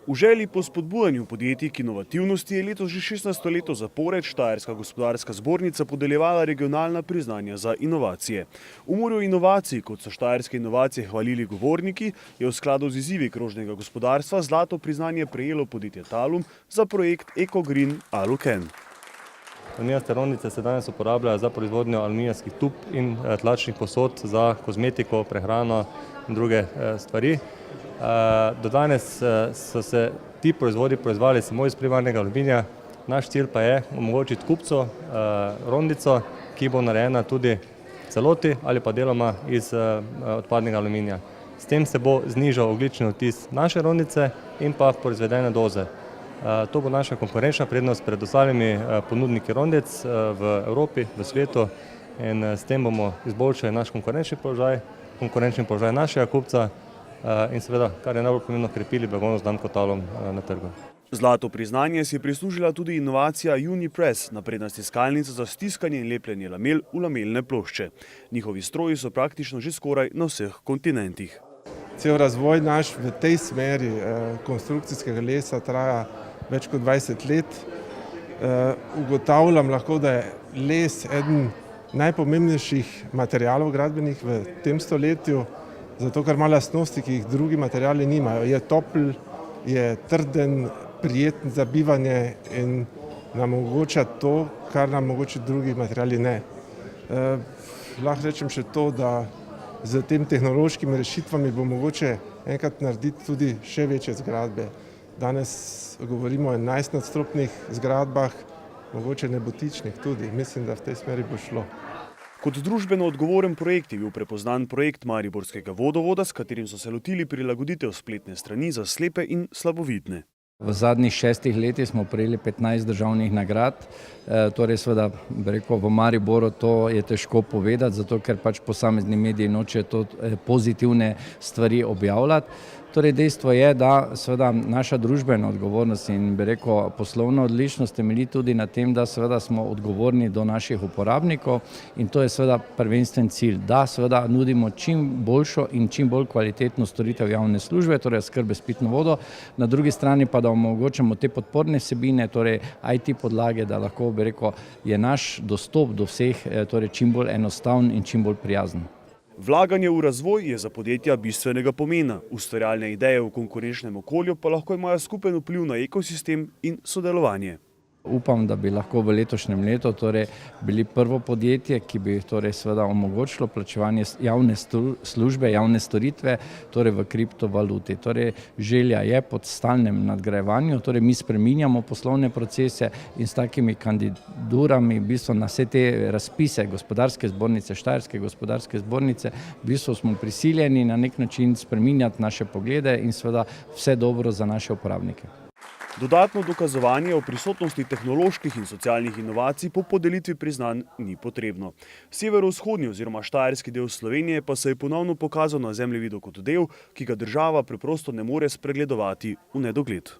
V želji po spodbujanju podjetij k inovativnosti je letos že 16. leto zapored Štajerska gospodarska zbornica podeljevala regionalna priznanja za inovacije. V morju inovacij, kot so štajerske inovacije hvalili govorniki, je v skladu z izzivi krožnega gospodarstva zlato priznanje prejelo podjetje Talum za projekt EcoGreen Aluken. Aluminijaste rondice se danes uporabljajo za proizvodnjo aluminijastih tub in tlačnih posod za kozmetiko, prehrano in druge stvari. Do danes so se ti proizvodi proizvali samo iz primarnega aluminija. Naš cilj pa je omogočiti kupcu rondico, ki bo narejena tudi v celoti ali pa deloma iz odpadnega aluminija. S tem se bo znižal ogljični odtis naše rondice in pa proizvedene doze. To bo naša konkurenčna prednost pred ostalimi ponudniki rondic v Evropi, v svetu, in s tem bomo izboljšali naš konkurenčni položaj našega kupca in seveda, kar je najbolj pomembno, krepili blagovno znamko Talum na trgu. Zlato priznanje si je prislužila tudi inovacija Unipress, napredna stiskalnica za stiskanje in lepljenje lamel v lamelne plošče. Njihovi stroji so praktično že skoraj na vseh kontinentih. Cel razvoj naš v tej smeri konstrukcijskega lesa traja več kot 20 let. Ugotavljam lahko, da je les eden najpomembnejših materialov gradbenih v tem stoletju, zato ker ima lastnosti, ki jih drugi materiali nimajo. Je topel, je trden, prijeten za bivanje in nam omogoča to, kar nam mogoče drugi materiali ne. Lahko rečem še to, da z tem tehnološkimi rešitvami bo mogoče enkrat narediti tudi še večje zgradbe. Danes govorimo o 11-nadstropnih zgradbah, mogoče nebotičnih tudi. Mislim, da v tej smeri bo šlo. Kot družbeno odgovoren projekt je bil prepoznan projekt Mariborskega vodovoda, s katerim so se lotili prilagoditev spletne strani za slepe in slabovidne. V zadnjih 6 letih smo prejeli 15 državnih nagrad, torej seveda v Mariboru to je težko povedati, zato ker pač posamezni mediji nočejo to pozitivne stvari objavljati. Torej dejstvo je, da seveda naša družbena odgovornost in poslovna odličnost temelji tudi na tem, da seveda smo odgovorni do naših uporabnikov in to je seveda prvenstven cilj, da seveda nudimo čim boljšo in čim bolj kvalitetno storitev javne službe, torej oskrbe s pitno vodo, na drugi strani pa da omogočamo te podporne vsebine, torej IT podlage, da lahko je naš dostop do vseh torej čim bolj enostaven in čim bolj prijazen. Vlaganje v razvoj je za podjetja bistvenega pomena. Ustvarjalne ideje v konkurenčnem okolju pa lahko imajo skupen vpliv na ekosistem in sodelovanje. Upam, da bi lahko v letošnjem letu bili prvo podjetje, ki bi seveda omogočilo plačevanje javne službe, javne storitve v kriptovaluti. Želja je pod stalnem nadgrajevanju, mi spreminjamo poslovne procese in s takimi kandidaturami na vse te razpise gospodarske zbornice, Štajerske gospodarske zbornice, smo prisiljeni na nek način spreminjati naše poglede in seveda vse dobro za naše uporabnike. Dodatno dokazovanje o prisotnosti tehnoloških in socialnih inovacij po podelitvi priznanj ni potrebno. Severovzhodni oziroma štajerski del Slovenije pa se je ponovno pokazal na zemljevidu kot del, ki ga država preprosto ne more spregledovati v nedogled.